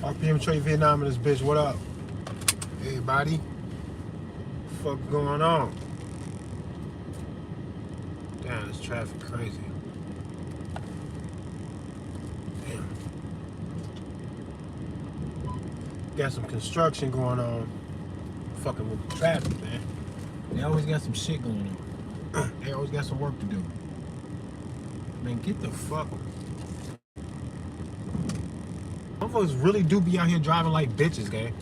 RPM Trade Vietnam in this bitch. What up? Everybody? What the fuck going on? Damn, this traffic crazy. Damn. Got some construction going on. Fucking with the traffic, man. They always got some shit going on. They always got some work to do. Man, get the fuck. Motherfuckers really do be out here driving like bitches, gang.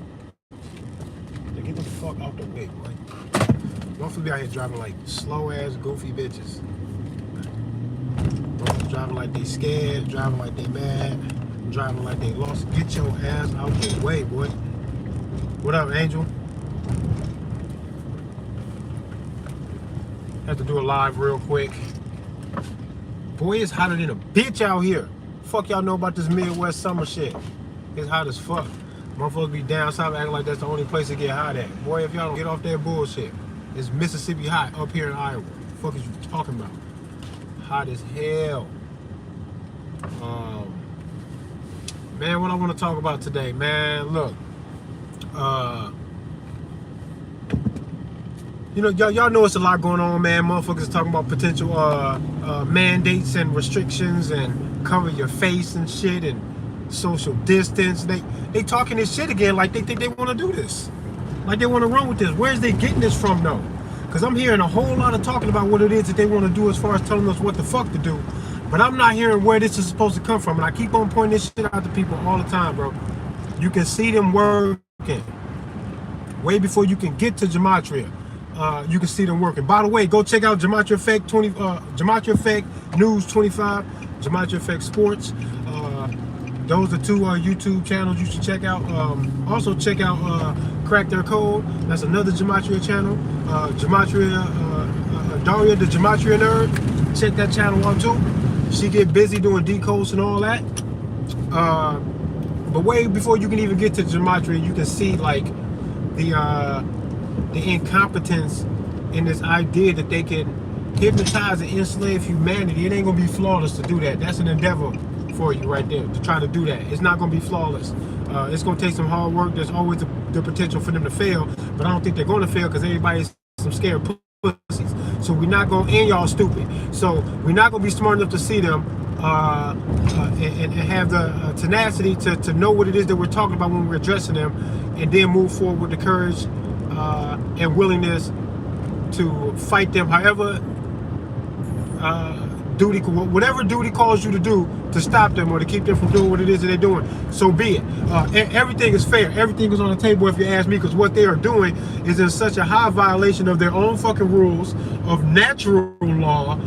They get the fuck out the way, boy. Motherfuckers be out here driving like slow ass, goofy bitches. Motherfuckers driving like they scared, driving like they mad, driving like they lost. Get your ass out the way, boy. What up, Angel? Have to do a live real quick. Boy, it's hotter than a bitch out here. Fuck y'all know about this Midwest summer shit. It's hot as fuck. Motherfuckers be down south acting like that's the only place to get hot at. Boy, if y'all don't get off that bullshit, it's Mississippi hot up here in Iowa. Fuck is you talking about? Hot as hell. Man, what I want to talk about today, man, look. You know, y'all know it's a lot going on, man. Motherfuckers talking about potential mandates and restrictions and cover your face and shit and social distance. They talking this shit again like they think they want to do this. Like they want to run with this. Where's they getting this from, though? Because I'm hearing a whole lot of talking about what it is that they want to do as far as telling us what the fuck to do. But I'm not hearing where this is supposed to come from. And I keep on pointing this shit out to people all the time, bro. You can see them working. Way before you can get to Gematria. You can see them working. By the way, go check out Gematria Effect Gematria Effect News 25, Gematria Effect Sports. Those are two YouTube channels you should check out. Also check out Crack Their Code. That's another Gematria channel. Daria, the Gematria Nerd. Check that channel out too. She get busy doing decodes and all that. But way before you can even get to Gematria, you can see like the incompetence in this idea that they can hypnotize and enslave humanity. It ain't gonna be flawless to do that. That's an endeavor for you right there, to try to do that. It's not gonna be flawless. It's gonna take some hard work. There's always the potential for them to fail, but I don't think they're gonna fail because everybody's some scared pussies. So we're not gonna, and y'all stupid. So we're not gonna be smart enough to see them and have the tenacity to know what it is that we're talking about when we're addressing them, and then move forward with the courage and willingness to fight them. However, whatever duty calls you to do to stop them or to keep them from doing what it is that they're doing, so be it. Everything is fair. Everything is on the table if you ask me, because what they are doing is in such a high violation of their own fucking rules, of natural law.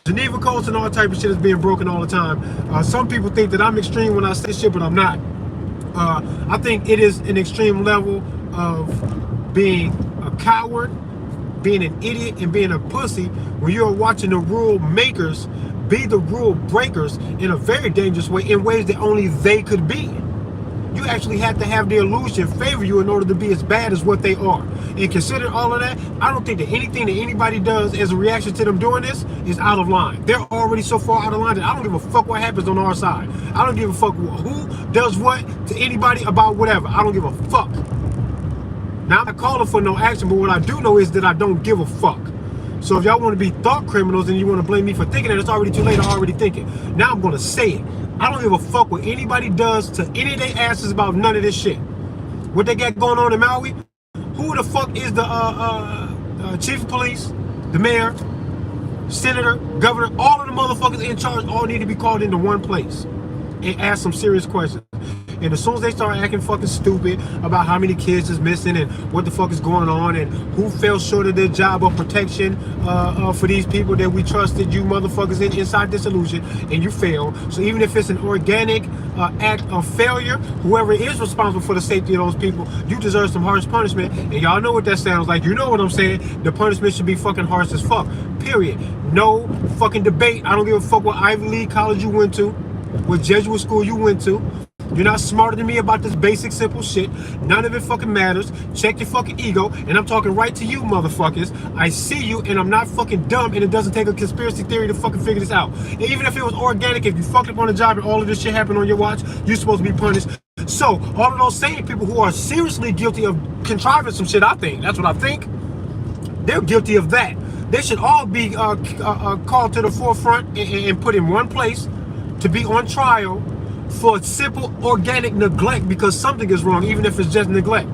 Geneva codes and all type of shit is being broken all the time. Some people think that I'm extreme when I say shit, but I'm not. I think it is an extreme level of being a coward, being an idiot, and being a pussy when you're watching the rule makers be the rule breakers in a very dangerous way, in ways that only they could be. You actually have to have the illusion favor you in order to be as bad as what they are. And consider all of that, I don't think that anything that anybody does as a reaction to them doing this is out of line. They're already so far out of line that I don't give a fuck what happens on our side. I don't give a fuck who does what to anybody about whatever. I don't give a fuck. Now, I'm not calling for no action, but what I do know is that I don't give a fuck. So if y'all want to be thought criminals and you want to blame me for thinking that, it's already too late. I already think it. Now I'm going to say it. I don't give a fuck what anybody does to any of their asses about none of this shit. What they got going on in Maui? Who the fuck is the chief of police, the mayor, senator, governor? All of the motherfuckers in charge all need to be called into one place and ask some serious questions. And as soon as they start acting fucking stupid about how many kids is missing and what the fuck is going on and who fell short of their job of protection for these people that we trusted, you motherfuckers inside this illusion, and you fail. So even if it's an organic act of failure, whoever is responsible for the safety of those people, you deserve some harsh punishment. And y'all know what that sounds like. You know what I'm saying. The punishment should be fucking harsh as fuck. Period. No fucking debate. I don't give a fuck what Ivy League college you went to, what Jesuit school you went to. You're not smarter than me about this basic, simple shit. None of it fucking matters. Check your fucking ego. And I'm talking right to you, motherfuckers. I see you, and I'm not fucking dumb, and it doesn't take a conspiracy theory to fucking figure this out. And even if it was organic, if you fucked up on the job and all of this shit happened on your watch, you're supposed to be punished. So, all of those same people who are seriously guilty of contriving some shit, I think, that's what I think, they're guilty of that. They should all be called to the forefront and put in one place to be on trial for simple organic neglect, because something is wrong, even if it's just neglect.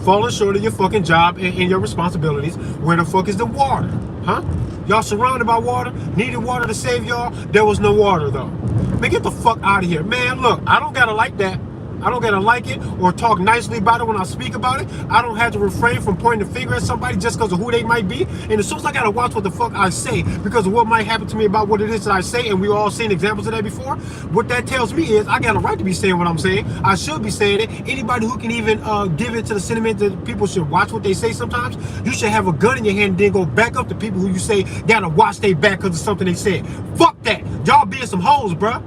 Falling short of your fucking job and your responsibilities. Where the fuck is the water? Huh? Y'all surrounded by water, needed water to save y'all. There was no water though. Man, get the fuck out of here. Man, look, I don't gotta like that. I don't gotta like it or talk nicely about it when I speak about it. I don't have to refrain from pointing the finger at somebody just because of who they might be. And as soon as I gotta watch what the fuck I say because of what might happen to me about what it is that I say, and we all seen examples of that before, what that tells me is I got a right to be saying what I'm saying. I should be saying it. Anybody who can even give it to the sentiment that people should watch what they say sometimes, you should have a gun in your hand and then go back up to people who you say gotta watch their back because of something they said. Fuck that. Y'all being some hoes, bruh.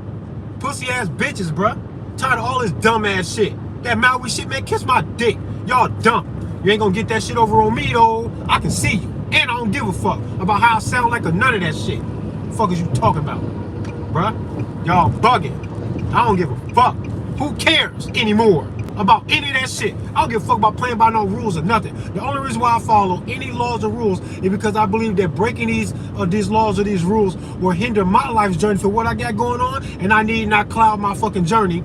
Pussy ass bitches, bruh. Tired of all this dumb ass shit. That Maui shit, man, kiss my dick. Y'all dumb. You ain't gonna get that shit over on me though. I can see you. And I don't give a fuck about how I sound like or none of that shit. The fuck is you talking about? Bruh? Y'all bugging. I don't give a fuck. Who cares anymore about any of that shit? I don't give a fuck about playing by no rules or nothing. The only reason why I follow any laws or rules is because I believe that breaking these laws or these rules will hinder my life's journey for what I got going on, and I need not cloud my fucking journey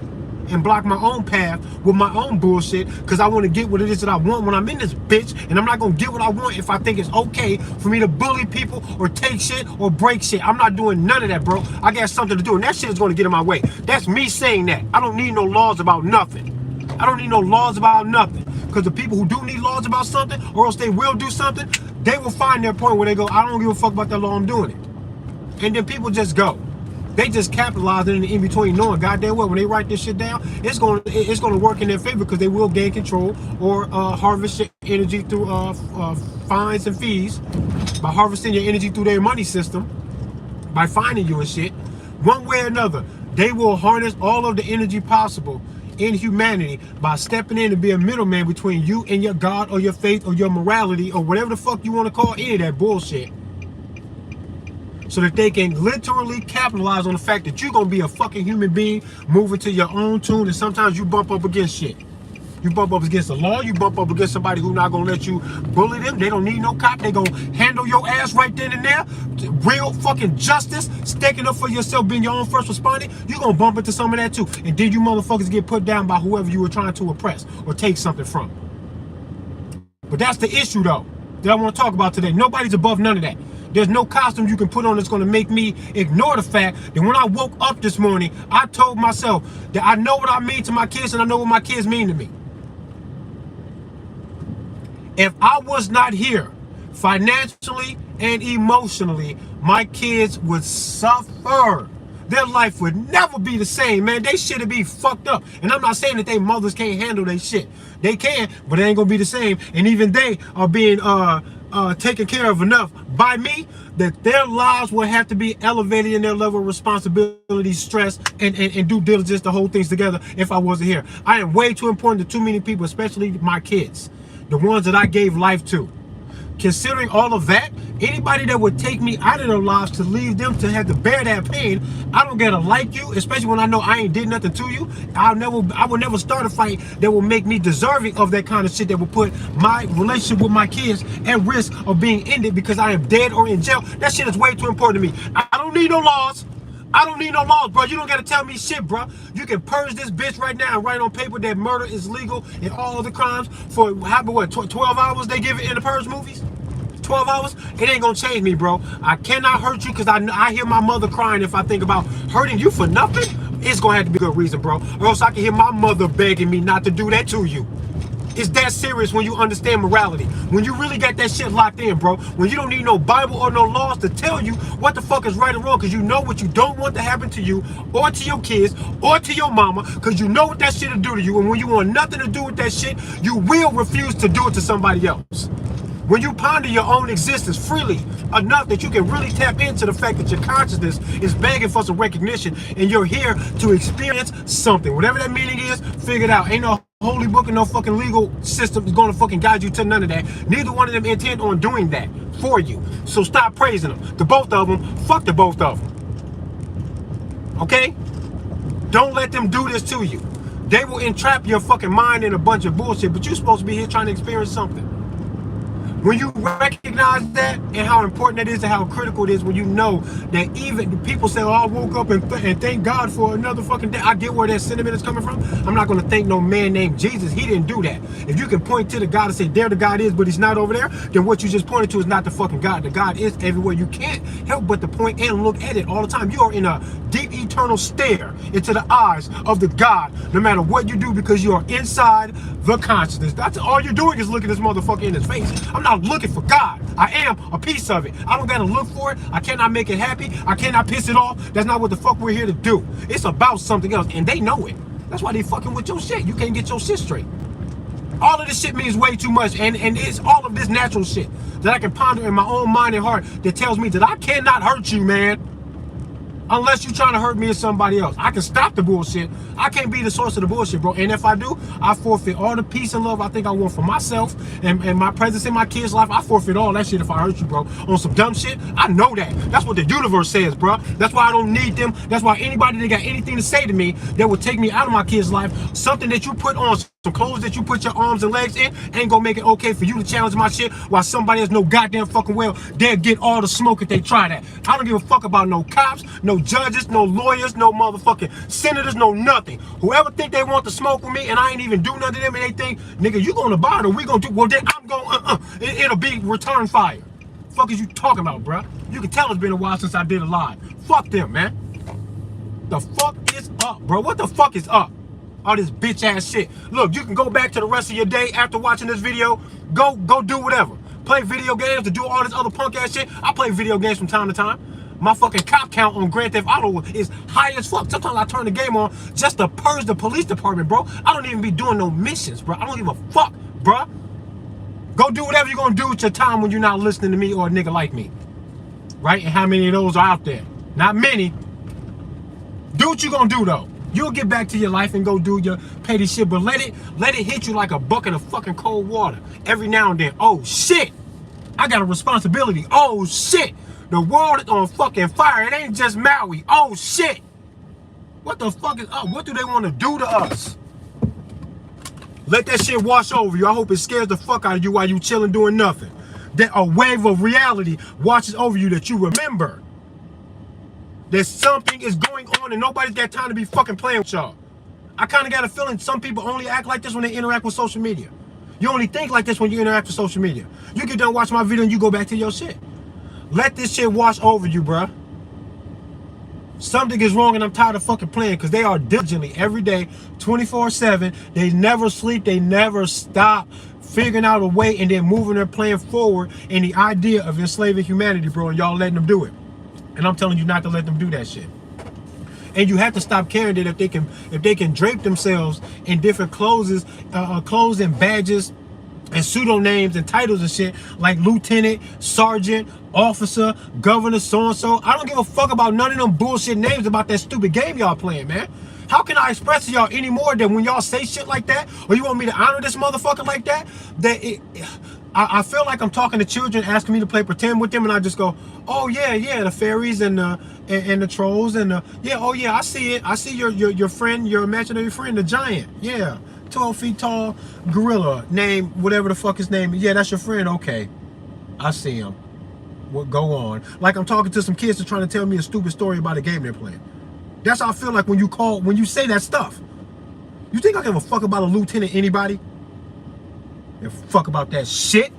and block my own path with my own bullshit, because I want to get what it is that I want when I'm in this bitch, and I'm not going to get what I want if I think it's okay for me to bully people or take shit or break shit. I'm not doing none of that, bro. I got something to do, and that shit is going to get in my way. That's me saying that. I don't need no laws about nothing. I don't need no laws about nothing, because the people who do need laws about something, or else they will do something, they will find their point where they go, I don't give a fuck about that law, I'm doing it. And then people just go. They just capitalize in the in-between, knowing goddamn well when they write this shit down, it's gonna work in their favor, because they will gain control or harvest your energy through fines and fees, by harvesting your energy through their money system, by finding you and shit. One way or another, they will harness all of the energy possible in humanity by stepping in and being a middleman between you and your God or your faith or your morality or whatever the fuck you want to call any of that bullshit, so that they can literally capitalize on the fact that you're going to be a fucking human being moving to your own tune, and sometimes you bump up against shit. You bump up against the law, you bump up against somebody who's not going to let you bully them. They don't need no cop. They going to handle your ass right then and there. Real fucking justice, sticking up for yourself, being your own first responder. You're going to bump into some of that too. And then you motherfuckers get put down by whoever you were trying to oppress or take something from. But that's the issue though that I want to talk about today. Nobody's above none of that. There's no costume you can put on that's going to make me ignore the fact that when I woke up this morning, I told myself that I know what I mean to my kids and I know what my kids mean to me. If I was not here financially and emotionally, my kids would suffer. Their life would never be the same, man. They shit'd be fucked up. And I'm not saying that they mothers can't handle their shit. They can, but it ain't gonna be the same. And even they are being taken care of enough by me that their lives will have to be elevated in their level of responsibility, stress, and due diligence to hold things together if I wasn't here. I am way too important to too many people, especially my kids, the ones that I gave life to. Considering all of that, anybody that would take me out of their lives to leave them to have to bear that pain, I don't gotta like you, especially when I know I ain't did nothing to you. I will never start a fight that will make me deserving of that kind of shit that will put my relationship with my kids at risk of being ended because I am dead or in jail. That shit is way too important to me. I don't need no laws. I don't need no laws, bro. You don't gotta tell me shit, bro. You can purge this bitch right now and write on paper that murder is legal and all other crimes for what, 12 hours they give it in the purge movies? 12 hours? It ain't gonna change me, bro. I cannot hurt you because I hear my mother crying. If I think about hurting you for nothing, it's gonna have to be a good reason, bro. Or else I can hear my mother begging me not to do that to you. It's that serious when you understand morality. When you really got that shit locked in, bro. When you don't need no Bible or no laws to tell you what the fuck is right or wrong, because you know what you don't want to happen to you or to your kids or to your mama, because you know what that shit will do to you. And when you want nothing to do with that shit, you will refuse to do it to somebody else. When you ponder your own existence freely enough that you can really tap into the fact that your consciousness is begging for some recognition and you're here to experience something. Whatever that meaning is, figure it out. Ain't no holy book and no fucking legal system is going to fucking guide you to none of that. Neither one of them intend on doing that for you. So stop praising them. The both of them, fuck the both of them. Okay? Don't let them do this to you. They will entrap your fucking mind in a bunch of bullshit, but you're supposed to be here trying to experience something. When you recognize that and how important it is and how critical it is, when you know that even people say, oh, I woke up and thank God for another fucking day. I get where that sentiment is coming from. I'm not going to thank no man named Jesus. He didn't do that. If you can point to the God and say, there the God is, but he's not over there, then what you just pointed to is not the fucking God. The God is everywhere. You can't help but to point and look at it all the time. You are in a deep, eternal stare into the eyes of the God, no matter what you do, because you are inside the consciousness. That's all you're doing is looking this motherfucker in his face. I'm not looking for God. I am a piece of it. I don't gotta look for it. I cannot make it happy. I cannot piss it off. That's not what the fuck we're here to do. It's about something else, and they know it. That's why they fucking with your shit. You can't get your shit straight. All of this shit means way too much, and it's all of this natural shit that I can ponder in my own mind and heart that tells me that I cannot hurt you, man. Unless you're trying to hurt me or somebody else. I can stop the bullshit. I can't be the source of the bullshit, bro. And if I do, I forfeit all the peace and love I think I want for myself and my presence in my kids' life. I forfeit all that shit if I hurt you, bro. On some dumb shit, I know that. That's what the universe says, bro. That's why I don't need them. That's why anybody that got anything to say to me that would take me out of my kids' life, something that you put on, some clothes that you put your arms and legs in, ain't gonna make it okay for you to challenge my shit while somebody else no goddamn fucking well, they'll get all the smoke if they try that. I don't give a fuck about no cops, no judges, no lawyers, no motherfucking senators, no nothing. Whoever think they want to smoke with me and I ain't even do nothing to them and they think, nigga, you gonna buy it or we gonna do, well then I'm gonna, it'll be return fire. Fuck is you talking about, bruh? You can tell it's been a while since I did a live. Fuck them, man. The fuck is up, bro? What the fuck is up? All this bitch ass shit. Look, you can go back to the rest of your day after watching this video. Go do whatever. Play video games, to do all this other punk ass shit. I play video games from time to time. My fucking cop count on Grand Theft Auto is high as fuck. Sometimes I turn the game on just to purge the police department, bro. I don't even be doing no missions, bro. I don't give a fuck, bro. Go do whatever you're gonna do with your time when you're not listening to me or a nigga like me. Right? And how many of those are out there? Not many. Do what you gonna do though. You'll get back to your life and go do your petty shit, but let it hit you like a bucket of fucking cold water every now and then. Oh shit, I got a responsibility. Oh shit, the world is on fucking fire. It ain't just Maui. Oh shit, what the fuck is up? What do they want to do to us? Let that shit wash over you. I hope it scares the fuck out of you while you chilling doing nothing. That a wave of reality washes over you that you remember that something is going on and nobody's got time to be fucking playing with y'all. I kind of got a feeling some people only act like this when they interact with social media. You only think like this when you interact with social media. You get done watching my video and you go back to your shit. Let this shit wash over you, bruh. Something is wrong and I'm tired of fucking playing because they are diligently every day, 24/7. They never sleep. They never stop figuring out a way and then moving their plan forward in the idea of enslaving humanity, bro, and y'all letting them do it. And I'm telling you not to let them do that shit. And you have to stop caring that if they can drape themselves in different clothes and badges and pseudo names and titles and shit like lieutenant, sergeant, officer, governor, so-and-so. I don't give a fuck about none of them bullshit names about that stupid game y'all playing, man. How can I express to y'all any more than when y'all say shit like that, or you want me to honor this motherfucker like that, I feel like I'm talking to children asking me to play pretend with them, and I just go, oh yeah, the fairies and the trolls and yeah, oh yeah, I see it. I see your friend, your imaginary friend, the giant. Yeah, 12 feet tall gorilla, name whatever the fuck his name is. Yeah, that's your friend. Okay, I see him. What go on? Like I'm talking to some kids that are trying to tell me a stupid story about a game they're playing. That's how I feel like when you say that stuff. You think I give a fuck about a lieutenant, anybody? Give a fuck about that shit?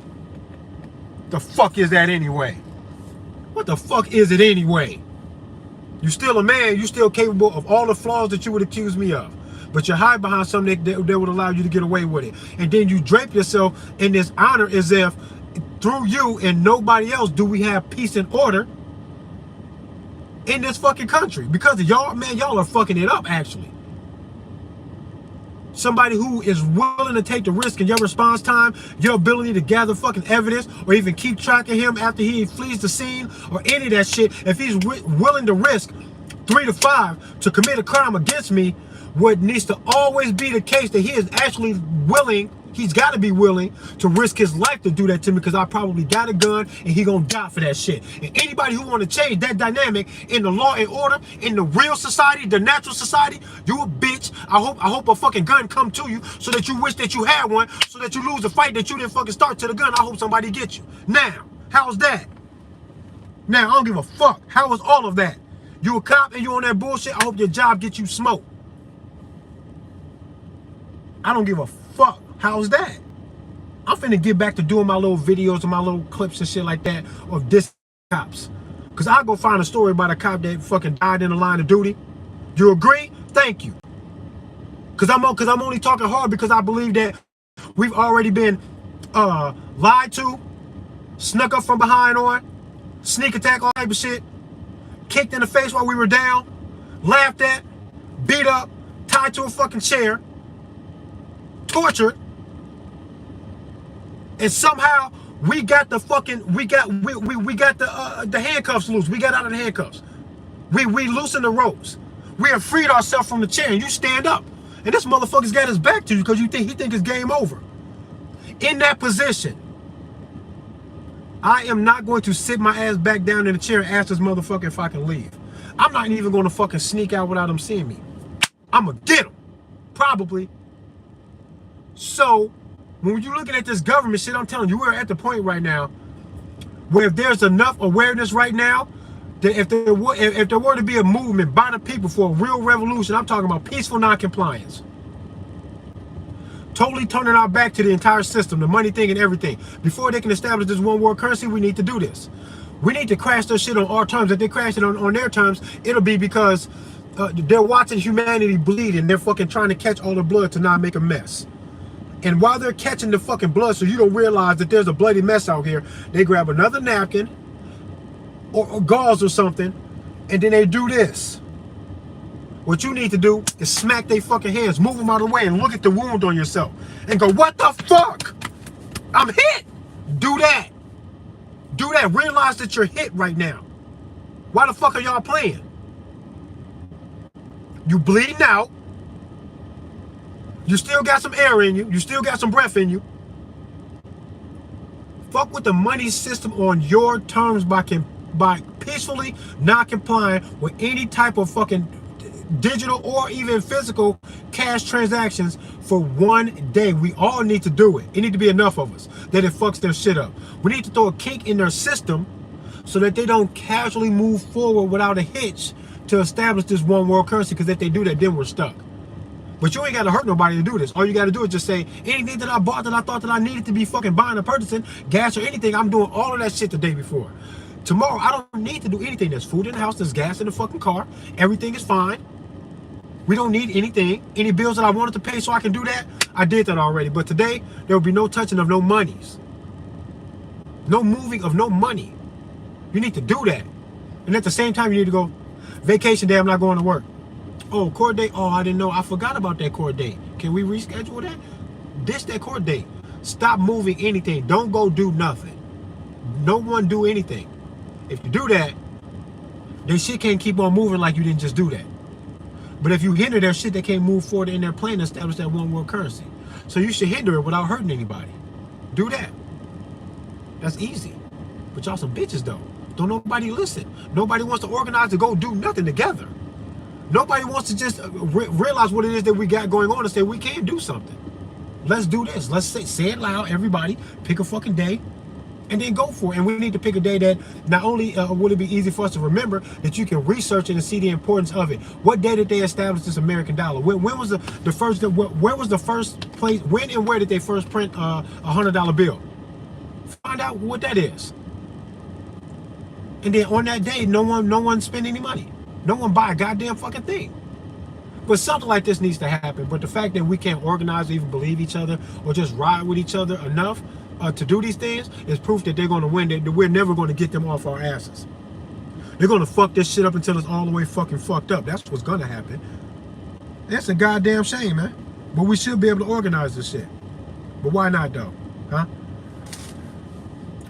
The fuck is that anyway? What the fuck is it anyway? You still a man, you still capable of all the flaws that you would accuse me of. But you hide behind something that would allow you to get away with it. And then you drape yourself in this honor as if through you and nobody else do we have peace and order in this fucking country. Because of y'all, man, y'all are fucking it up actually. Somebody who is willing to take the risk in your response time, your ability to gather fucking evidence, or even keep track of him after he flees the scene, or any of that shit. If he's willing to risk 3 to 5 to commit a crime against me, what needs to always be the case that he is actually willing, he's got to be willing to risk his life to do that to me, because I probably got a gun and he gonna die for that shit. And anybody who want to change that dynamic in the law and order, in the real society, the natural society, you a bitch. I hope a fucking gun come to you so that you wish that you had one, so that you lose a fight that you didn't fucking start to the gun. I hope somebody gets you. Now, how's that? Now, I don't give a fuck. How is all of that? You a cop and you on that bullshit, I hope your job gets you smoked. I don't give a fuck. How's that? I'm finna get back to doing my little videos and my little clips and shit like that of this cops. Cause I'll go find a story about a cop that fucking died in the line of duty. You agree? Thank you. Cause I'm only talking hard because I believe that we've already been lied to, snuck up from behind on, sneak attack, all type of shit, kicked in the face while we were down, laughed at, beat up, tied to a fucking chair, tortured, and somehow we got the fucking we got the handcuffs loose. We got out of the handcuffs. We loosened the ropes. We have freed ourselves from the chair, and you stand up. And this motherfucker's got his back to you because he think it's game over. In that position, I am not going to sit my ass back down in the chair and ask this motherfucker if I can leave. I'm not even going to fucking sneak out without him seeing me. I'm going to get him. Probably. So, when you're looking at this government shit, I'm telling you, we're at the point right now where if there's enough awareness right now, that if there were to be a movement by the people for a real revolution, I'm talking about peaceful non-compliance. Totally turning our back to the entire system, the money thing and everything. Before they can establish this one world currency, we need to do this. We need to crash their shit on our terms. If they crash it on their terms, it'll be because they're watching humanity bleed and they're fucking trying to catch all the blood to not make a mess. And while they're catching the fucking blood so you don't realize that there's a bloody mess out here, they grab another napkin or gauze or something, and then they do this. What you need to do is smack their fucking hands, move them out of the way, and look at the wound on yourself. And go, what the fuck? I'm hit. Do that. Do that. Realize that you're hit right now. Why the fuck are y'all playing? You bleeding out. You still got some air in you. You still got some breath in you. Fuck with the money system on your terms by peacefully not complying with any type of fucking digital or even physical cash transactions for one day. We all need to do it. It need to be enough of us that it fucks their shit up. We need to throw a kink in their system so that they don't casually move forward without a hitch to establish this one world currency, because if they do that, then we're stuck. But you ain't got to hurt nobody to do this. All you got to do is just say, anything that I bought that I thought that I needed to be fucking buying or purchasing, gas or anything, I'm doing all of that shit the day before. Tomorrow, I don't need to do anything. There's food in the house, there's gas in the fucking car. Everything is fine. We don't need anything. Any bills that I wanted to pay so I can do that, I did that already. But today, there will be no touching of no monies. No moving of no money. You need to do that. And at the same time, you need to go, vacation day, I'm not going to work. Oh, court date? Oh, I didn't know. I forgot about that court date. Can we reschedule that? Ditch that court date. Stop moving anything. Don't go do nothing. No one do anything. If you do that, then shit can't keep on moving like you didn't just do that. But if you hinder their shit, they can't move forward in their plan to establish that one world currency. So you should hinder it without hurting anybody. Do that. That's easy. But y'all some bitches though. Don't nobody listen. Nobody wants to organize to go do nothing together. Nobody wants to just realize what it is that we got going on and say we can do something. Let's do this. Let's say it loud, everybody. Pick a fucking day and then go for it. And we need to pick a day that not only will it be easy for us to remember, that you can research it and see the importance of it. What day did they establish this American dollar? When was the first, where was the first place, when and where did they first print a $100 bill? Find out what that is. And then on that day, no one spend any money. No one buy a goddamn fucking thing. But something like this needs to happen. But the fact that we can't organize or even believe each other or just ride with each other enough to do these things is proof that they're going to win. That we're never going to get them off our asses. They're going to fuck this shit up until it's all the way fucking fucked up. That's what's going to happen. That's a goddamn shame, man. But we should be able to organize this shit. But why not though? Huh?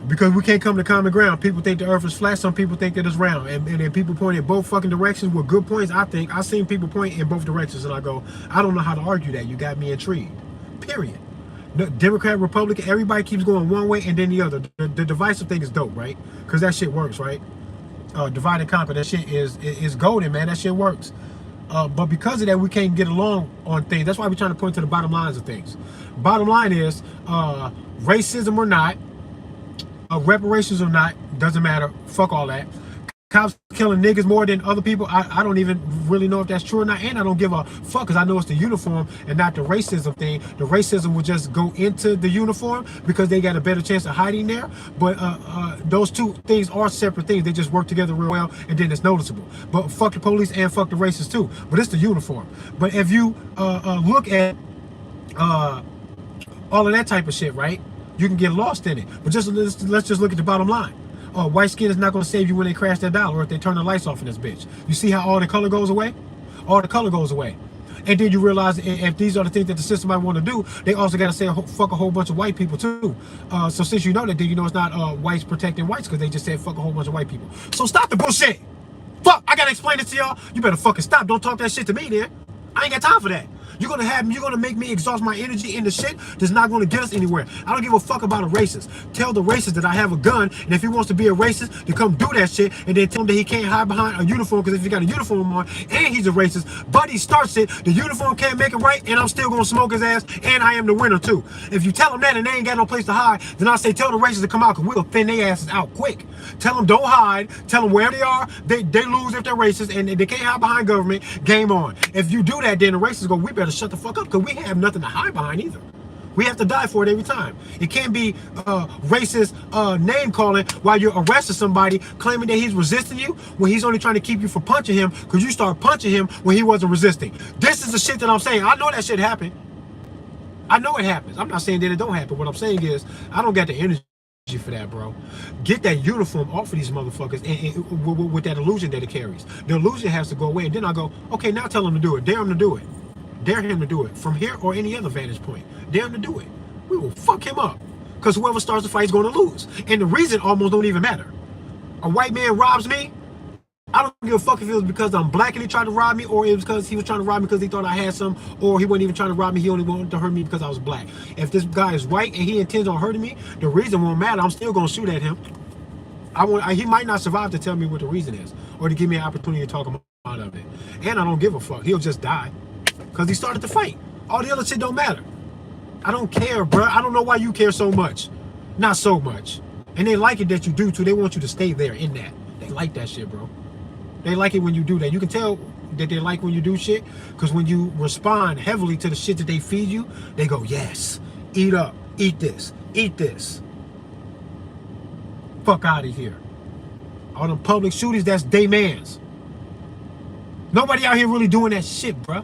Because we can't come to common ground. People think the earth is flat. Some people think that it's round. And then people point in both fucking directions with good points. I think I've seen people point in both directions and I go, I don't know how to argue that. You got me intrigued. Period. The Democrat, Republican, everybody keeps going one way and then the other. The divisive thing is dope, right? Because that shit works, right? Divide and conquer. That shit is golden, man. That shit works. But because of that, we can't get along on things. That's why we're trying to point to the bottom lines of things. Bottom line is, racism or not, reparations or not, doesn't matter. Fuck all that. Cops killing niggas more than other people. I don't even really know if that's true or not. And I don't give a fuck because I know it's the uniform and not the racism thing. The racism will just go into the uniform because they got a better chance of hiding there. But those two things are separate things. They just work together real well and then it's noticeable. But fuck the police and fuck the racists too. But it's the uniform. But if you look at all of that type of shit, right? You can get lost in it. But let's just look at the bottom line. White skin is not going to save you when they crash that dollar or if they turn the lights off in this bitch. You see how all the color goes away? All the color goes away. And then you realize if these are the things that the system might want to do, they also got to say fuck a whole bunch of white people too. So since you know that, then you know it's not whites protecting whites because they just said fuck a whole bunch of white people. So stop the bullshit. Fuck, I got to explain it to y'all. You better fucking stop. Don't talk that shit to me then. I ain't got time for that. You're gonna make me exhaust my energy into shit that's not gonna get us anywhere. I don't give a fuck about a racist. Tell the racist that I have a gun, and if he wants to be a racist, to come do that shit, and then tell him that he can't hide behind a uniform, because if he got a uniform on, and he's a racist, but he starts it, the uniform can't make it right, and I'm still gonna smoke his ass, and I am the winner too. If you tell him that and they ain't got no place to hide, then I say tell the racists to come out, because we'll thin their asses out quick. Tell them don't hide, tell them where they are, they lose if they're racist, and they can't hide behind government, game on. If you do that, then the racists go, we better shut the fuck up, because we have nothing to hide behind either. We have to die for it every time. It can't be racist name calling while you're arresting somebody claiming that he's resisting you when he's only trying to keep you from punching him because you start punching him when he wasn't resisting. This is the shit that I'm saying. I know that shit happened. I know it happens. I'm not saying that it don't happen. What I'm saying is I don't got the energy for that, bro. Get that uniform off of these motherfuckers and with that illusion that it carries. The illusion has to go away, and then I go, okay, now tell him to do it. Dare him to do it. Dare him to do it from here or any other vantage point. Dare him to do it. We will fuck him up. Because whoever starts the fight is going to lose. And the reason almost don't even matter. A white man robs me. I don't give a fuck if it was because I'm black and he tried to rob me, or it was because he was trying to rob me because he thought I had some, or he wasn't even trying to rob me. He only wanted to hurt me because I was black. If this guy is white and he intends on hurting me, the reason won't matter. I'm still going to shoot at him. He might not survive to tell me what the reason is or to give me an opportunity to talk him out of it. And I don't give a fuck. He'll just die. Because he started to fight. All the other shit don't matter. I don't care, bro. I don't know why you care so much. Not so much. And they like it that you do too. They want you to stay there in that. They like that shit, bro. They like it when you do that. You can tell that they like when you do shit. Because when you respond heavily to the shit that they feed you, they go, yes, eat up, eat this, eat this. Fuck out of here. All them public shootings, that's they mans. Nobody out here really doing that shit, bro.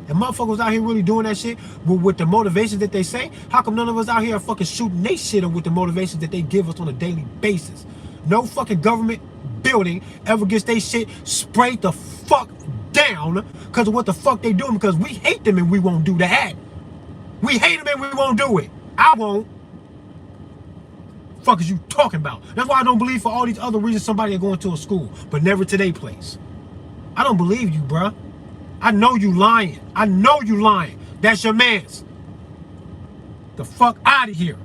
And motherfuckers out here really doing that shit with the motivations that they say. How come none of us out here are fucking shooting they shit with the motivations that they give us on a daily basis? No fucking government building ever gets they shit sprayed the fuck down because of what the fuck they doing, because we hate them and we won't do that. We hate them and we won't do it. I won't. Fuck is you talking about? That's why I don't believe for all these other reasons somebody are going to a school, but never to their place. I don't believe you, bruh. I know you lying. I know you lying. That's your mans. The fuck out of here.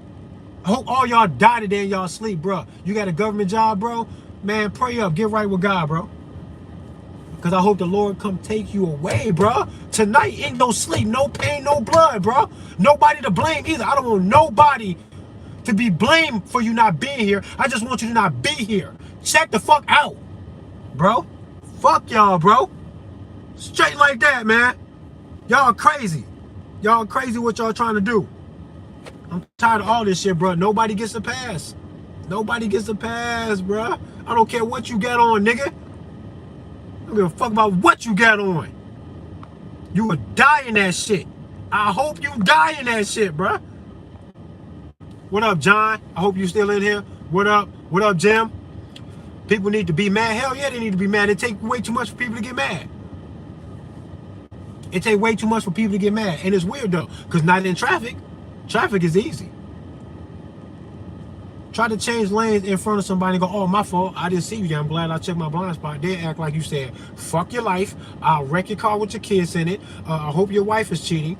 I hope all y'all die today and y'all sleep, bro. You got a government job, bro? Man, pray up. Get right with God, bro. Because I hope the Lord come take you away, bro. Tonight ain't no sleep, no pain, no blood, bro. Nobody to blame either. I don't want nobody to be blamed for you not being here. I just want you to not be here. Check the fuck out, bro. Fuck y'all, bro. Straight like that, man. Y'all crazy. Y'all crazy what y'all trying to do. I'm tired of all this shit, bro. Nobody gets a pass. Nobody gets a pass, bro. I don't care what you got on, nigga. I don't give a fuck about what you got on. You would die in that shit. I hope you die in that shit, bro. What up, John? I hope you still in here. What up? What up, Jim? People need to be mad. Hell yeah, they need to be mad. It takes way too much for people to get mad. It takes way too much for people to get mad. And it's weird though, because not in traffic. Traffic is easy. Try to change lanes in front of somebody and go, oh, my fault. I didn't see you there. I'm glad I checked my blind spot. They act like you said, fuck your life. I'll wreck your car with your kids in it. I hope your wife is cheating.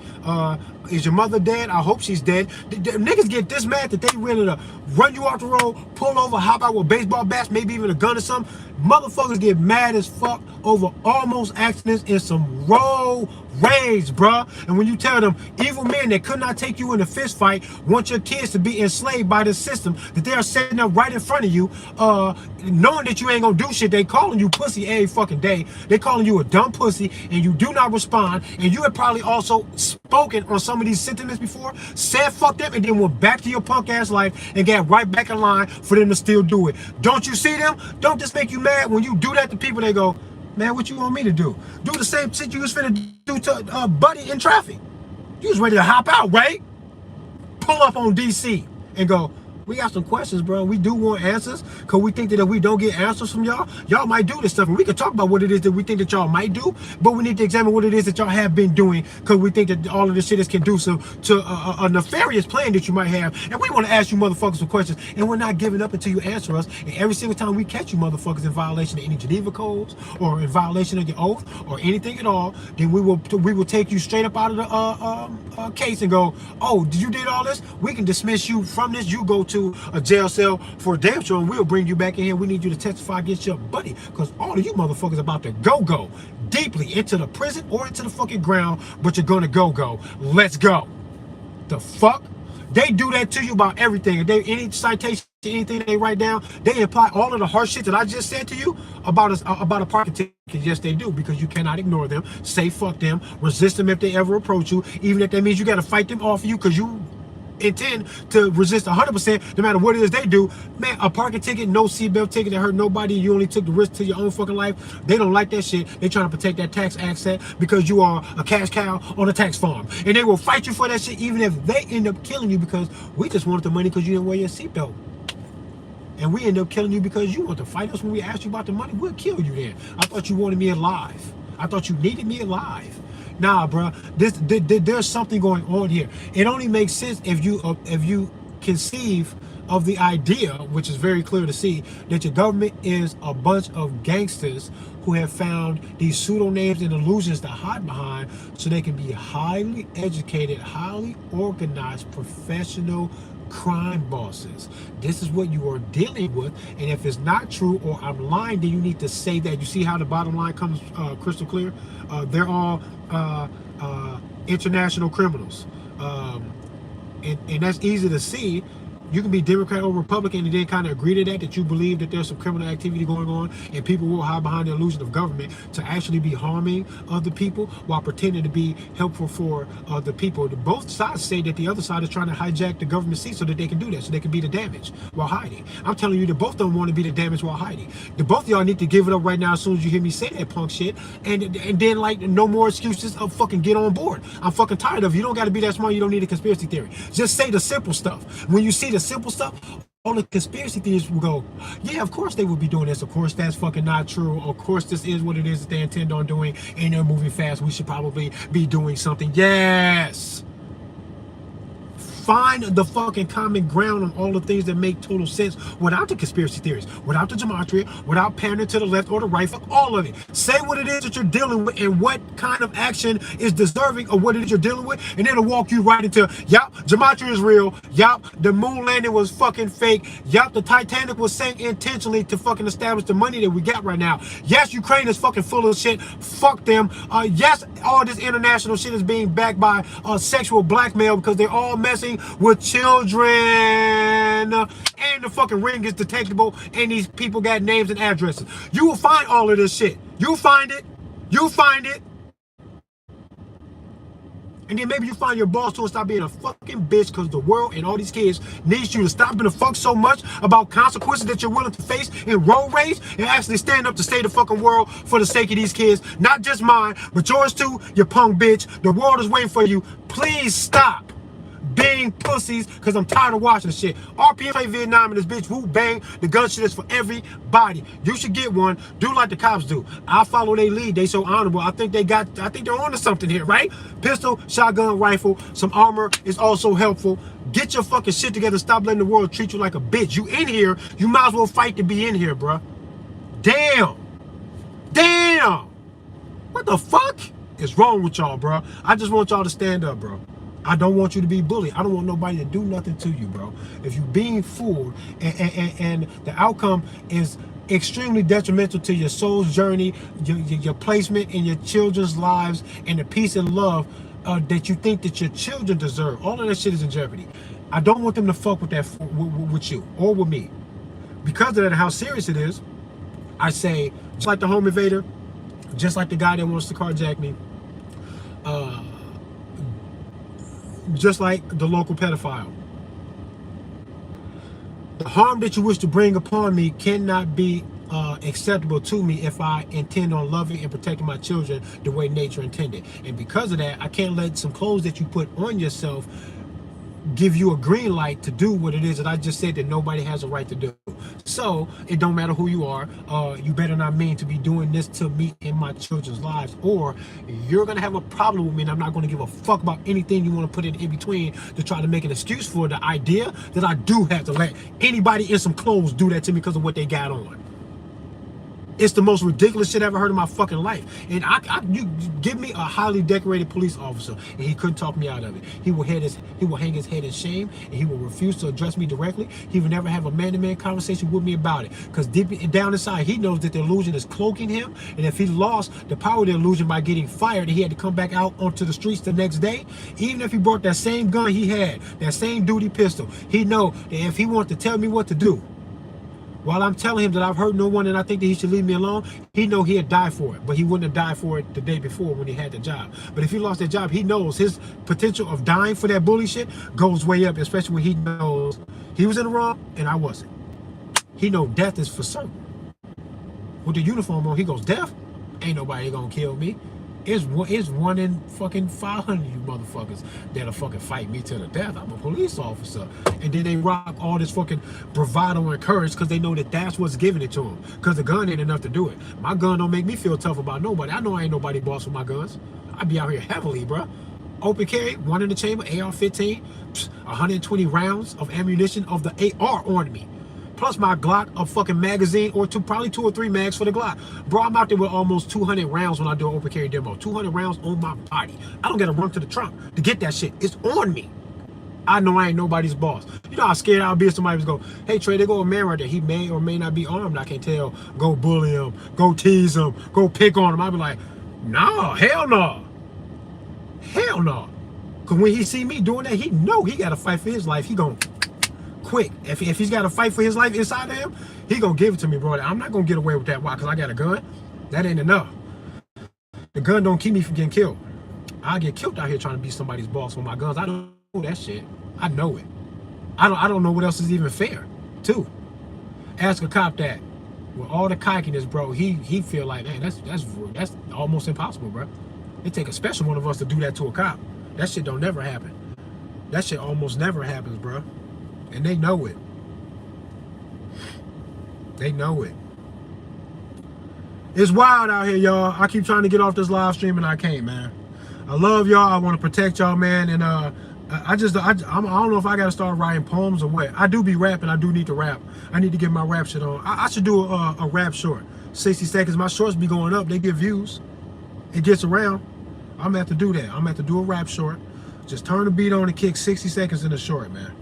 Is your mother dead? I hope she's dead. Niggas get this mad that they ready to run you off the road, pull over, hop out with baseball bats, maybe even a gun or something. Motherfuckers get mad as fuck over almost accidents in some road rage, bruh. And when you tell them evil men that could not take you in a fist fight want your kids to be enslaved by the system that they are setting up right in front of you, knowing that you ain't gonna do shit, they calling you pussy every fucking day. They calling you a dumb pussy and you do not respond. And you had probably also spoken on some of these sentiments before, said fuck them, and then went back to your punk ass life and got right back in line for them to still do it. Don't you see them? Don't this make you mad when you do that to people? They go, man, what you want me to do? Do the same shit you was finna do to Buddy in traffic. You was ready to hop out, right? Pull up on DC and go, we got some questions, bro. We do want answers because we think that if we don't get answers from y'all, y'all might do this stuff. And we can talk about what it is that we think that y'all might do, but we need to examine what it is that y'all have been doing because we think that all of this shit is conducive to a nefarious plan that you might have. And we want to ask you motherfuckers some questions, and we're not giving up until you answer us. And every single time we catch you motherfuckers in violation of any Geneva codes or in violation of your oath or anything at all, then we will take you straight up out of the case and go, oh, did you did all this? We can dismiss you from this. You go to a jail cell for a damn sure, and we'll bring you back in here. We need you to testify against your buddy because all of you motherfuckers about to go deeply into the prison or into the fucking ground, but you're gonna go. Let's go. The fuck? They do that to you about everything. If they any citation, anything they write down, they imply all of the harsh shit that I just said to you about a parking ticket. Yes, they do, because you cannot ignore them. Say fuck them. Resist them if they ever approach you, even if that means you got to fight them off of you because you intend to resist 100% no matter what it is they do. Man, a parking ticket, no seatbelt ticket that hurt nobody, you only took the risk to your own fucking life. They don't like that shit. They trying to protect that tax asset because you are a cash cow on a tax farm, and they will fight you for that shit even if they end up killing you because we just wanted the money because you didn't wear your seatbelt. And we end up killing you because you want to fight us when we asked you about the money. We'll kill you then. I thought you wanted me alive. I thought you needed me alive. Nah, bro. There's something going on here. It only makes sense if you conceive of the idea, which is very clear to see, that your government is a bunch of gangsters who have found these pseudo names and illusions to hide behind so they can be highly educated, highly organized, professional crime bosses. This is what you are dealing with, and if it's not true or I'm lying, then you need to say that. You see how the bottom line comes crystal clear? They're all international criminals, and that's easy to see. You can be Democrat or Republican and then kind of agree to that you believe that there's some criminal activity going on and people will hide behind the illusion of government to actually be harming other people while pretending to be helpful for the people. Both sides say that the other side is trying to hijack the government seat so that they can do that, so they can be the damage while hiding. I'm telling you that both don't want to be the damage while hiding. The both of y'all need to give it up right now as soon as you hear me say that punk shit, and then like no more excuses of fucking get on board. I'm fucking tired of it. You don't got to be that smart. You don't need a conspiracy theory. Just say the simple stuff. When you see the simple stuff, all the conspiracy theories will go, yeah, of course they would be doing this. Of course that's fucking not true. Of course this is what it is that they intend on doing, and they're moving fast. We should probably be doing something. Yes. Find the fucking common ground on all the things that make total sense without the conspiracy theories, without the gematria, without pandering to the left or the right. Fuck all of it. Say what it is that you're dealing with and what kind of action is deserving of what it is you're dealing with, and then it'll walk you right into, yup, gematria is real. Yup, the moon landing was fucking fake. Yup, the Titanic was sank intentionally to fucking establish the money that we got right now. Yes, Ukraine is fucking full of shit. Fuck them. Yes, all this international shit is being backed by sexual blackmail because they're all messing with children, and the fucking ring is detectable, and these people got names and addresses. You will find all of this shit. You'll find it. You'll find it. And then maybe you find your boss to stop being a fucking bitch because the world and all these kids needs you to stop being a fuck so much about consequences that you're willing to face in road rage and actually stand up to save the fucking world for the sake of these kids. Not just mine, but yours too, you punk bitch. The world is waiting for you. Please stop. being pussies because I'm tired of watching shit. RPM play Vietnam and this bitch Wu Bang. The gun shit is for everybody. You should get one. Do like the cops do. I follow their lead. They so honorable. I think they're on to something here, right? Pistol, shotgun, rifle, some armor is also helpful. Get your fucking shit together. Stop letting the world treat you like a bitch. You in here, you might as well fight to be in here, bruh. Damn. Damn. What the fuck is wrong with y'all, bro? I just want y'all to stand up, bro. I don't want you to be bullied. I don't want nobody to do nothing to you, bro. If you're being fooled and the outcome is extremely detrimental to your soul's journey, your placement in your children's lives, and the peace and love that you think that your children deserve, all of that shit is in jeopardy. I don't want them to fuck with that with you or with me. Because of that, how serious it is, I say, just like the home invader, just like the guy that wants to carjack me, just like the local pedophile. The harm that you wish to bring upon me cannot be acceptable to me if I intend on loving and protecting my children the way nature intended. And because of that, I can't let some clothes that you put on yourself give you a green light to do what it is that I just said that nobody has a right to do. So it don't matter who you are, you better not mean to be doing this to me in my children's lives, or you're gonna have a problem with me, and I'm not gonna give a fuck about anything you want to put in between to try to make an excuse for the idea that I do have to let anybody in some clothes do that to me because of what they got on. It's the most ridiculous shit I ever heard in my fucking life. And you give me a highly decorated police officer, and he couldn't talk me out of it. He will hang his head in shame, and he will refuse to address me directly. He will never have a man-to-man conversation with me about it. Because deep down inside, he knows that the illusion is cloaking him, and if he lost the power of the illusion by getting fired, and he had to come back out onto the streets the next day, even if he brought that same gun he had, that same duty pistol, he know that if he wanted to tell me what to do, while I'm telling him that I've hurt no one and I think that he should leave me alone, he know he'd die for it. But he wouldn't have died for it the day before when he had the job. But if he lost that job, he knows his potential of dying for that bully shit goes way up, especially when he knows he was in the wrong and I wasn't. He know death is for certain. With the uniform on, he goes, death? Ain't nobody gonna kill me. It's one in fucking 500 you motherfuckers that'll fucking fight me to the death. I'm a police officer. And then they rock all this fucking bravado and courage because they know that that's what's giving it to them. Because the gun ain't enough to do it. My gun don't make me feel tough about nobody. I know I ain't nobody boss with my guns. I be out here heavily, bro. Open carry, one in the chamber, AR-15, 120 rounds of ammunition of the AR on me. Plus my Glock, a fucking magazine, or probably 2 or 3 mags for the Glock. Bro, I'm out there with almost 200 rounds when I do an open carry demo. 200 rounds on my body. I don't gotta run to the trunk to get that shit. It's on me. I know I ain't nobody's boss. You know how scared I'll be if somebody was go, hey Trey, there go a man right there. He may or may not be armed. I can't tell. Go bully him. Go tease him. Go pick on him. I'll be like, nah, hell no. Hell no. Cause when he see me doing that, he know he gotta fight for his life. He gonna quick. If he's got to fight for his life inside of him, he gonna give it to me, bro. I'm not gonna get away with that. Why? Because I got a gun. That ain't enough. The gun don't keep me from getting killed. I get killed out here trying to be somebody's boss with my guns. I don't know that shit. I know it. I don't know what else is even fair, too. Ask a cop that. With all the cockiness, bro, he feel like, man, that's almost impossible, bro. It take a special one of us to do that to a cop. That shit don't never happen. That shit almost never happens, bro. And they know it. They know it. It's wild out here, y'all. I keep trying to get off this live stream and I can't, man. I love y'all. I want to protect y'all, man. And I don't know if I got to start writing poems or what. I do be rapping. I do need to rap. I need to get my rap shit on. I should do a rap short. 60 seconds. My shorts be going up. They get views. It gets around. I'm going to have to do that. I'm going to have to do a rap short. Just turn the beat on and kick 60 seconds in the short, man.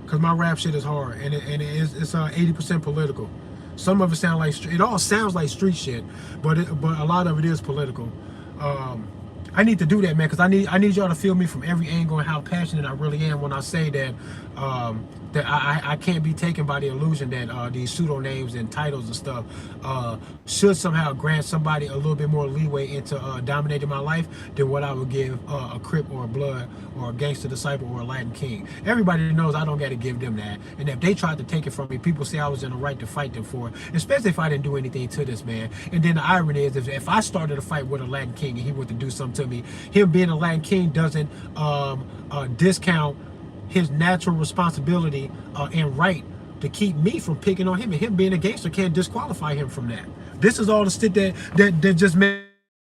Because my rap shit is hard, and it's 80% political. Some of it all sounds like street shit, but a lot of it is political. I need to do that, man, because I need y'all to feel me from every angle and how passionate I really am when I say that that I can't be taken by the illusion that these pseudo names and titles and stuff should somehow grant somebody a little bit more leeway into dominating my life than what I would give a Crip or a Blood or a Gangster Disciple or a Latin King. Everybody knows I don't got to give them that. And if they tried to take it from me, people say I was in the right to fight them for it, especially if I didn't do anything to this man. And then the irony is, if I started a fight with a Latin King and he were to do something to me, him being a Latin King doesn't discount his natural responsibility and right to keep me from picking on him, and him being a gangster can't disqualify him from that. This is all the shit that just makes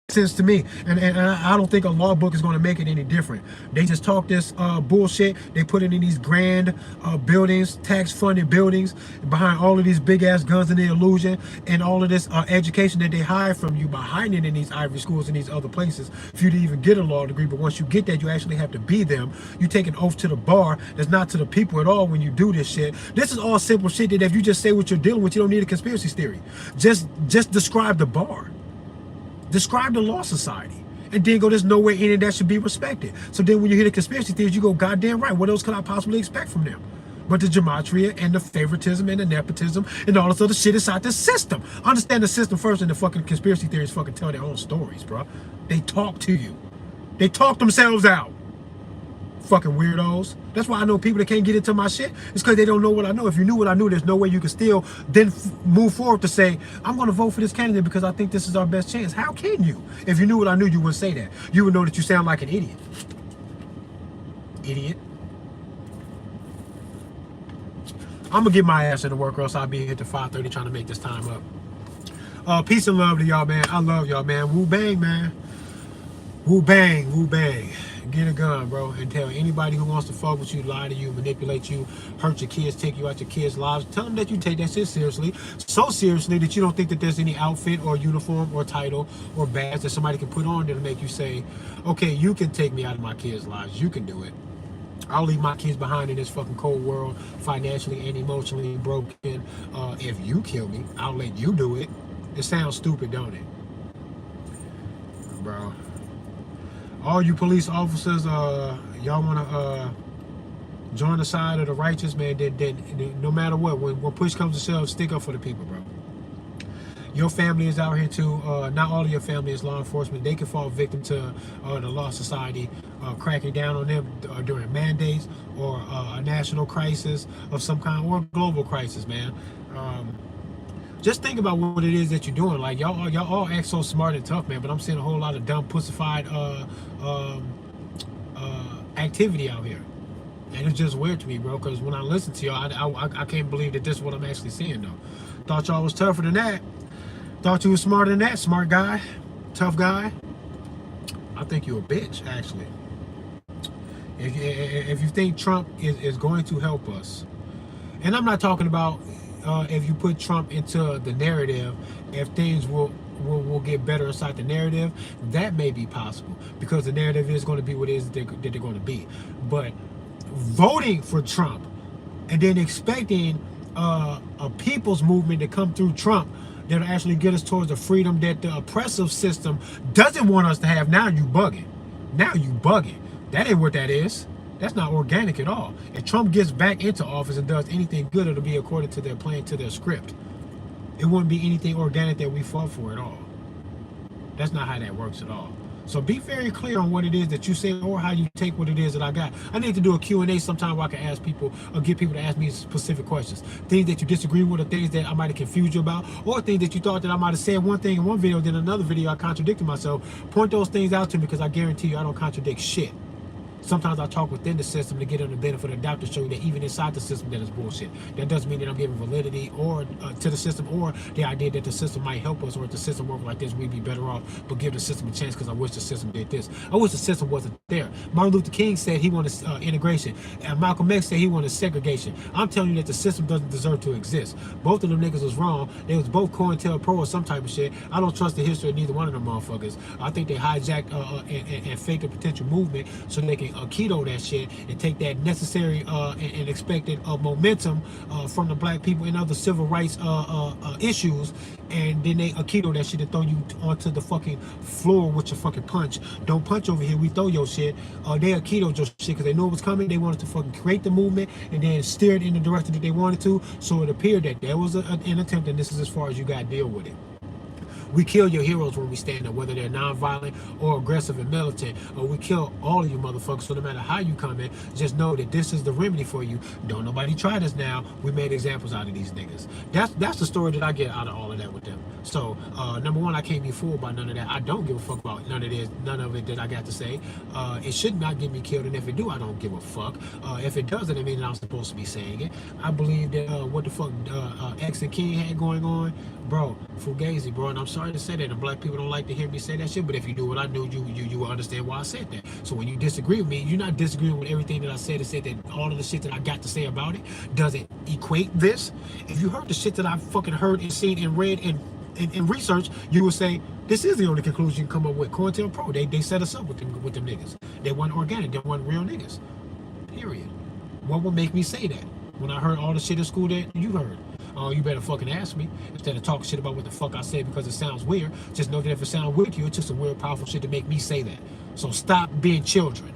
sense to me, and I don't think a law book is going to make it any different. They just talk this bullshit. They put it in these grand buildings, tax-funded buildings, behind all of these big-ass guns and the illusion, and all of this education that they hide from you by hiding it in these Ivy schools and these other places for you to even get a law degree. But once you get that, you actually have to be them. You take an oath to the bar that's not to the people at all when you do this shit. This is all simple shit that if you just say what you're dealing with, you don't need a conspiracy theory. Just describe the bar. Describe the law society, and then go, there's no way any of that should be respected. So then when you hear the conspiracy theories, you go, goddamn right, what else could I possibly expect from them? But the gematria and the favoritism and the nepotism and all this other shit inside the system. Understand the system first, and the fucking conspiracy theories fucking tell their own stories, bro. They talk to you. They talk themselves out. Fucking weirdos. That's why I know people that can't get into my shit. It's because they don't know what I know. If you knew what I knew, there's no way you could still then move forward to say, I'm going to vote for this candidate because I think this is our best chance. How can you? If you knew what I knew, you wouldn't say that. You would know that you sound like an idiot. Idiot. I'm going to get my ass into work, or else I'll be here till 5:30 trying to make this time up. Peace and love to y'all, man. I love y'all, man. Woo bang, man. Woo bang, woo bang. Get a gun, bro, and tell anybody who wants to fuck with you, lie to you, manipulate you, hurt your kids, take you out your kids' lives, tell them that you take that shit seriously, so seriously that you don't think that there's any outfit or uniform or title or badge that somebody can put on there to make you say, okay, you can take me out of my kids' lives, you can do it. I'll leave my kids behind in this fucking cold world, financially and emotionally broken. If you kill me, I'll let you do it. It sounds stupid, don't it? Bro. All you police officers, y'all want to join the side of the righteous, man, then no matter what, when push comes to shove, stick up for the people, bro. Your family is out here too. Not all of your family is law enforcement. They can fall victim to the law society cracking down on them during mandates or a national crisis of some kind, or a global crisis, man. Just think about what it is that you're doing. Like y'all all act so smart and tough, man, but I'm seeing a whole lot of dumb, pussified activity out here, and it's just weird to me, bro. Because when I listen to y'all, I can't believe that this is what I'm actually seeing, though. Thought y'all was tougher than that. Thought you was smarter than that, smart guy, tough guy. I think you're a bitch, actually. If you think Trump is going to help us, and I'm not talking about if you put Trump into the narrative, if things will get better inside the narrative, that may be possible, because the narrative is going to be what it is that they're going to be. But voting for Trump and then expecting a people's movement to come through Trump that'll actually get us towards the freedom that the oppressive system doesn't want us to have, now you bugging. Now you bugging. That ain't what that is. That's not organic at all. If Trump gets back into office and does anything good, it'll be according to their plan, to their script. It wouldn't be anything organic that we fought for at all. That's not how that works at all. So be very clear on what it is that you say, or how you take what it is that I got. I need to do a Q&A sometime where I can ask people, or get people to ask me specific questions. Things that you disagree with, or things that I might have confused you about, or things that you thought that I might have said one thing in one video, then another video I contradicted myself. Point those things out to me, because I guarantee you I don't contradict shit. Sometimes I talk within the system to get on the benefit of the doubt, to show you that even inside the system that is bullshit. That doesn't mean that I'm giving validity or to the system, or the idea that the system might help us, or if the system worked like this, we'd be better off, but give the system a chance because I wish the system did this. I wish the system wasn't there. Martin Luther King said he wanted integration, and Malcolm X said he wanted segregation. I'm telling you that the system doesn't deserve to exist. Both of them niggas was wrong. They was both COINTELPRO or some type of shit. I don't trust the history of neither one of them motherfuckers. I think they hijacked and faked a potential movement so they can keto that shit and take that necessary and expected momentum from the black people and other civil rights issues, and then they keto that shit and throw you onto the fucking floor with your fucking punch. Don't punch over here, we throw your shit. They keto your shit because they knew it was coming. They wanted to fucking create the movement and then steer it in the direction that they wanted to, so it appeared that there was an attempt, and this is as far as you got to deal with it. We kill your heroes when we stand up, whether they're non-violent or aggressive and militant, or we kill all of you motherfuckers. So no matter how you come in, just know that this is the remedy for you. Don't nobody try this now. We made examples out of these niggas. That's the story that I get out of all of that with them. So number one, I can't be fooled by none of that. I don't give a fuck about none of it that I got to say. It should not get me killed, and if it do, I don't give a fuck. If it doesn't, it means I'm supposed to be saying it. I believe that what the fuck X and King had going on, bro, fugazi, bro. And I'm sorry to say that, and black people don't like to hear me say that shit. But if you do what I do, you will understand why I said that. So when you disagree with me, you're not disagreeing with everything that I said. And said that all of the shit that I got to say about it doesn't equate this. If you heard the shit that I fucking heard and seen and read and research, you would say this is the only conclusion you can come up with. COINTELPRO, they set us up with them niggas. They weren't organic. They weren't real niggas. Period. What would make me say that when I heard all the shit in school that you heard? Oh, you better fucking ask me instead of talking shit about what the fuck I said because it sounds weird. Just know that if it sounds weird to you, it took some weird, powerful shit to make me say that. So stop being children.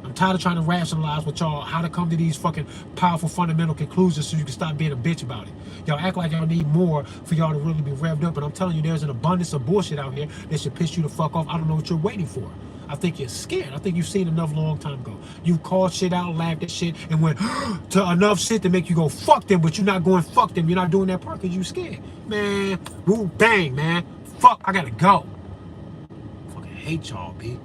I'm tired of trying to rationalize with y'all how to come to these fucking powerful fundamental conclusions so you can stop being a bitch about it. Y'all act like y'all need more for y'all to really be revved up, but I'm telling you, there's an abundance of bullshit out here that should piss you the fuck off. I don't know what you're waiting for. I think you're scared. I think you've seen enough long time ago. You called shit out, laughed at shit, and went to enough shit to make you go fuck them, but you're not going fuck them. You're not doing that part because you scared. Man, woo bang, man. Fuck, I gotta go. Fucking hate y'all, B.